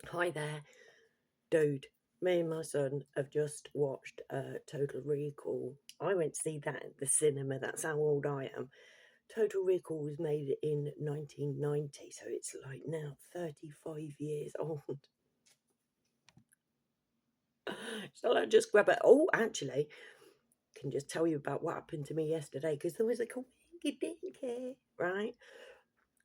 Hi there, dude. Me and my son have just watched Total Recall. I went to see that at the cinema. That's how old I am. Total Recall was made in 1990, so it's like now 35 years old. Shall I just grab it? Oh, actually, can just tell you about what happened to me yesterday because there was a winky dinky, right?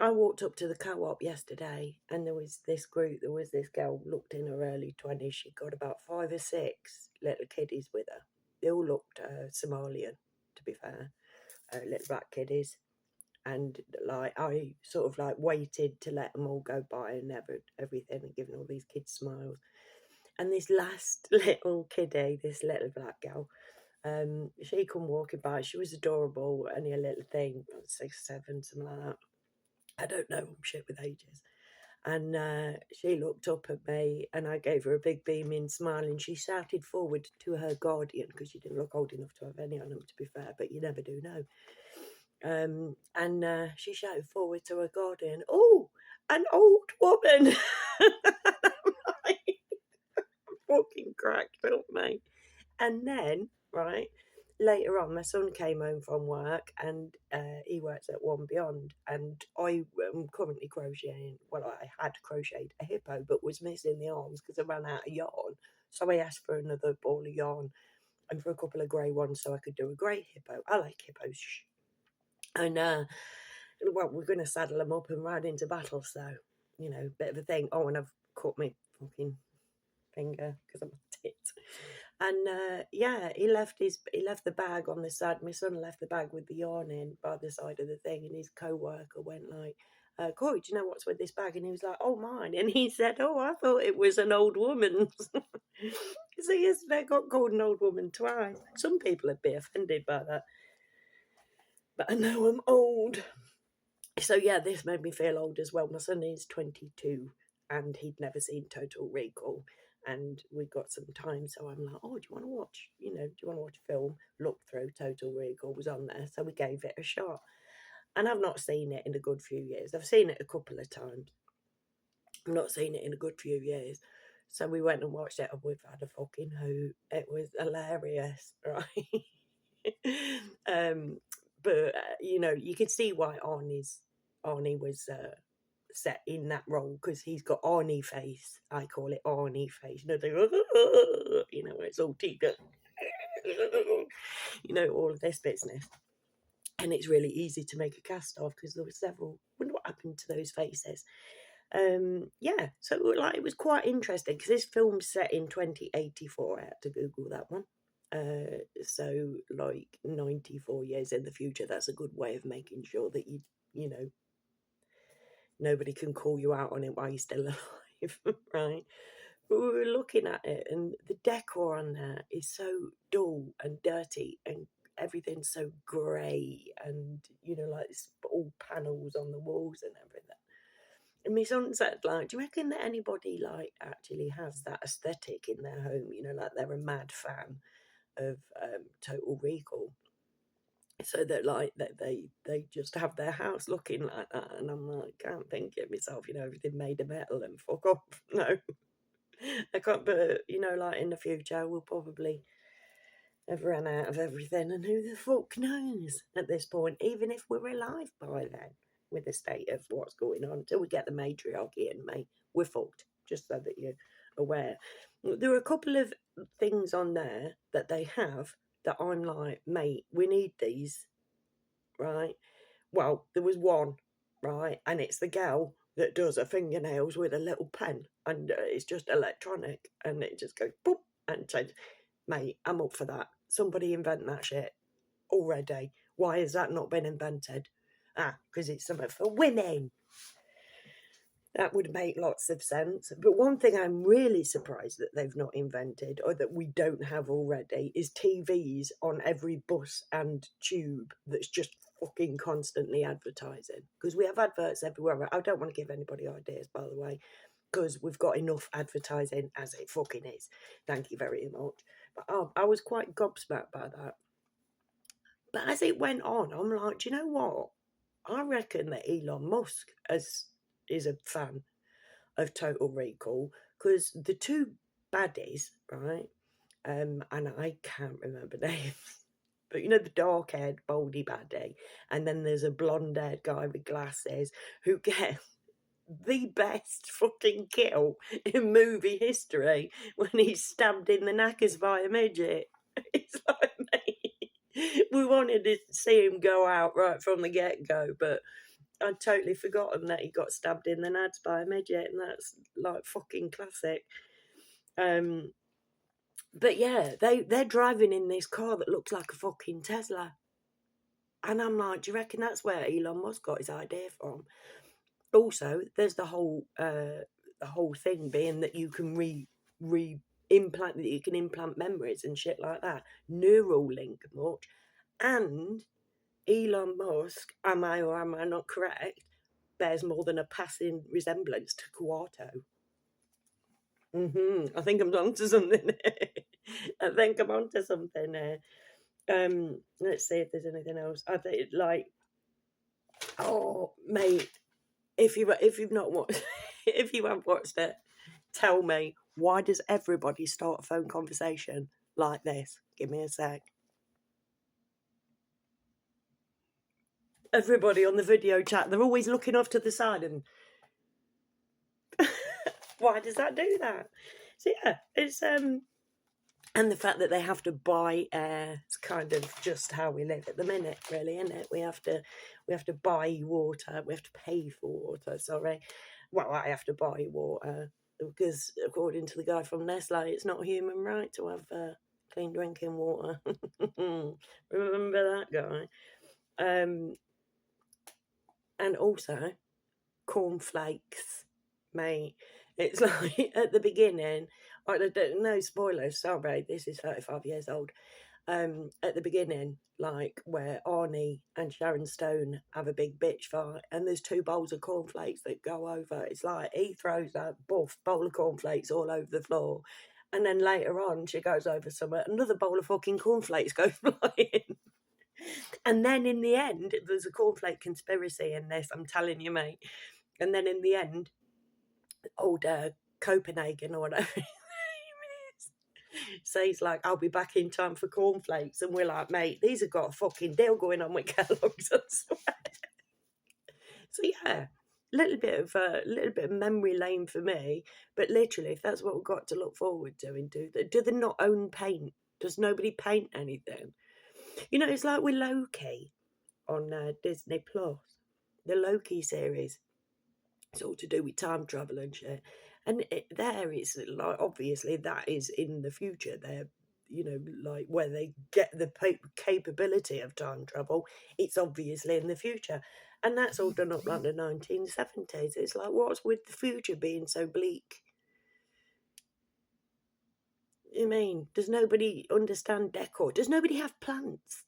I walked up to the co-op yesterday and there was this girl looked in her early 20s. She got about 5 or 6 little kiddies with her. They all looked Somalian, to be fair, little black kiddies. And like I sort of like waited to let them all go by and everything and giving all these kids smiles. And this last little kiddie, this little black girl, she come walking by. She was adorable, only a little thing, 6, 7, something like that. I don't know, I'm shit with ages. And she looked up at me and I gave her a big beaming smile and she shouted forward to her guardian because she didn't look old enough to have any on them, to be fair, but you never do know. And she shouted forward to her guardian, "Oh, an old woman!" Fucking cracked up, mate. And then, right, later on, my son came home from work and he works at One Beyond. And I am currently crocheting. Well, I had crocheted a hippo, but was missing the arms because I ran out of yarn. So I asked for another ball of yarn and for a couple of grey ones so I could do a grey hippo. I like hippos. And, well, we're going to saddle them up and ride into battle. So, bit of a thing. Oh, and I've cut my fucking finger because I'm a tit. And yeah, he left the bag on the side. My son left the bag with the yarn in by the side of the thing, and his co-worker went like, "Corey, do you know what's with this bag?" And he was like, "Oh, mine." And he said, "Oh, I thought it was an old woman's." So yesterday I got called an old woman twice. Some people would be offended by that, but I know I'm old. So yeah, this made me feel old as well. My son is 22 and he'd never seen Total Recall. And we got some time, so I'm like, "Oh, do you want to watch? Do you want to watch a film?" Look through Total Recall was on there, so we gave it a shot. And I've not seen it in a good few years. I've seen it a couple of times. I've not seen it in a good few years. So we went and watched it, and we've had a fucking hoot. It was hilarious, right? But you could see why Arnie was set in that role because he's got Arnie face. I call it Arnie face. Where it's all teeth, all of this business. And it's really easy to make a cast of because there were several. I wonder what happened to those faces. Yeah, so like it was quite interesting because this film's set in 2084. I had to Google that one. So like 94 years in the future, that's a good way of making sure that you know nobody can call you out on it while you're still alive, right? But we were looking at it, and the decor on there is so dull and dirty, and everything's so grey, and like it's all panels on the walls and everything. And my son said, like, "Do you reckon that anybody like actually has that aesthetic in their home? Like they're a mad fan of Total Recall, so that like that they just have their house looking like that." And I'm like, can't think it myself. Everything made of metal and fuck off. No, I can't. But like in the future, we'll probably have run out of everything, and who the fuck knows at this point? Even if we're alive by then, with the state of what's going on, until we get the matriarchy in, mate, we're fucked. Just so that you're aware. There are a couple of things on there that they have that I'm like, mate, we need these, right? Well, there was one, right, and it's the girl that does her fingernails with a little pen, and it's just electronic, and it just goes boop and changes. Mate, I'm up for that. Somebody invent that shit already. Why has that not been invented? Because it's something for women. That would make lots of sense. But one thing I'm really surprised that they've not invented, or that we don't have already, is TVs on every bus and tube that's just fucking constantly advertising. Because we have adverts everywhere. I don't want to give anybody ideas, by the way, because we've got enough advertising as it fucking is. Thank you very much. But I was quite gobsmacked by that. But as it went on, I'm like, do you know what? I reckon that Elon Musk is a fan. of Total Recall, because the two baddies, right, and I can't remember names, but you know, the dark-haired, baldy baddie, and then there's a blonde-haired guy with glasses who gets the best fucking kill in movie history when he's stabbed in the knackers by a midget. It's like, mate, we wanted to see him go out right from the get-go, but I'd totally forgotten that he got stabbed in the nads by a midget, and that's like fucking classic. But yeah, they're driving in this car that looks like a fucking Tesla. And I'm like, do you reckon that's where Elon Musk got his idea from? Also, there's the whole thing being that you can implant that you can implant memories and shit like that. Neural link much. And Elon Musk, am I or am I not correct, bears more than a passing resemblance to Quarto. I think I'm onto something. I think I'm onto something there. Let's see if there's anything else. I think like, oh mate, if you've not watched, if you haven't watched it, tell me, why does everybody start a phone conversation like this? Give me a sec. Everybody on the video chat, they're always looking off to the side, and why does that do that? So yeah, it's and the fact that they have to buy air, it's kind of just how we live at the minute, really, isn't it? We have to buy water, we have to pay for water, sorry. Well, I have to buy water, because according to the guy from Nestle, it's not a human right to have clean drinking water. Remember that guy? And also, cornflakes, mate. It's like at the beginning, no spoilers, sorry, this is 35 years old. At the beginning, like where Arnie and Sharon Stone have a big bitch fight, and there's 2 bowls of cornflakes that go over. It's like he throws that bowl of cornflakes all over the floor, and then later on she goes over somewhere, another bowl of fucking cornflakes goes flying. And then in the end, there's a cornflake conspiracy in this, I'm telling you, mate. And then in the end, old Copenhagen or whatever says like, I'll be back in time for cornflakes, and we're like, mate, these have got a fucking deal going on with Kellogg's, I swear. So yeah, a little bit of memory lane for me, but literally, if that's what we've got to look forward to, and do they not own paint? Does nobody paint anything? You know, it's like with Loki on Disney Plus, the Loki series. It's all to do with time travel and shit. And it's like, obviously that is in the future. They're, you know, like where they get the capability of time travel, it's obviously in the future. And that's all done up like the 1970s. It's like, what's with the future being so bleak? I mean, does nobody understand decor? Does nobody have plants?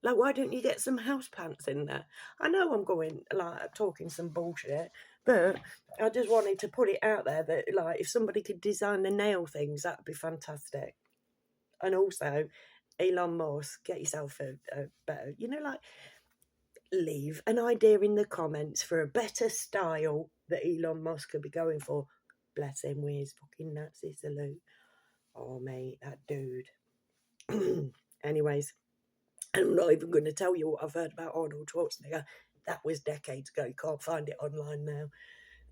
Like, why don't you get some house plants in there? I know I'm going, like, talking some bullshit, but I just wanted to put it out there that, like, if somebody could design the nail things, that'd be fantastic. And also, Elon Musk, get yourself a better, you know, like, leave an idea in the comments for a better style that Elon Musk could be going for. Bless him with his fucking Nazi salute. Oh, mate, that dude. Anyways, I'm not even going to tell you what I've heard about Arnold Schwarzenegger. That was decades ago. You can't find it online now.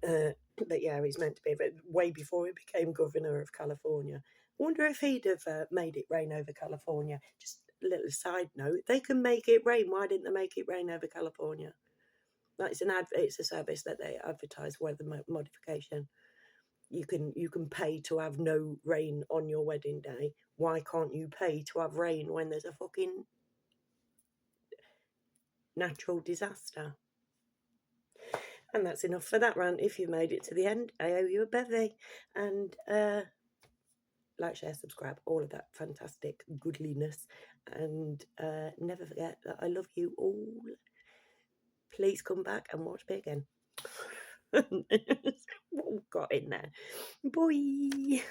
But yeah, he's meant to be way before he became governor of California. I wonder if he'd have made it rain over California. Just a little side note: they can make it rain. Why didn't they make it rain over California? Like it's a service that they advertise weather modification. You can pay to have no rain on your wedding day. Why can't you pay to have rain when there's a fucking natural disaster? And that's enough for that rant. If you've made it to the end, I owe you a bevy. And like, share, subscribe, all of that fantastic goodliness. And never forget that I love you all. Please come back and watch me again. What got in there? Bye.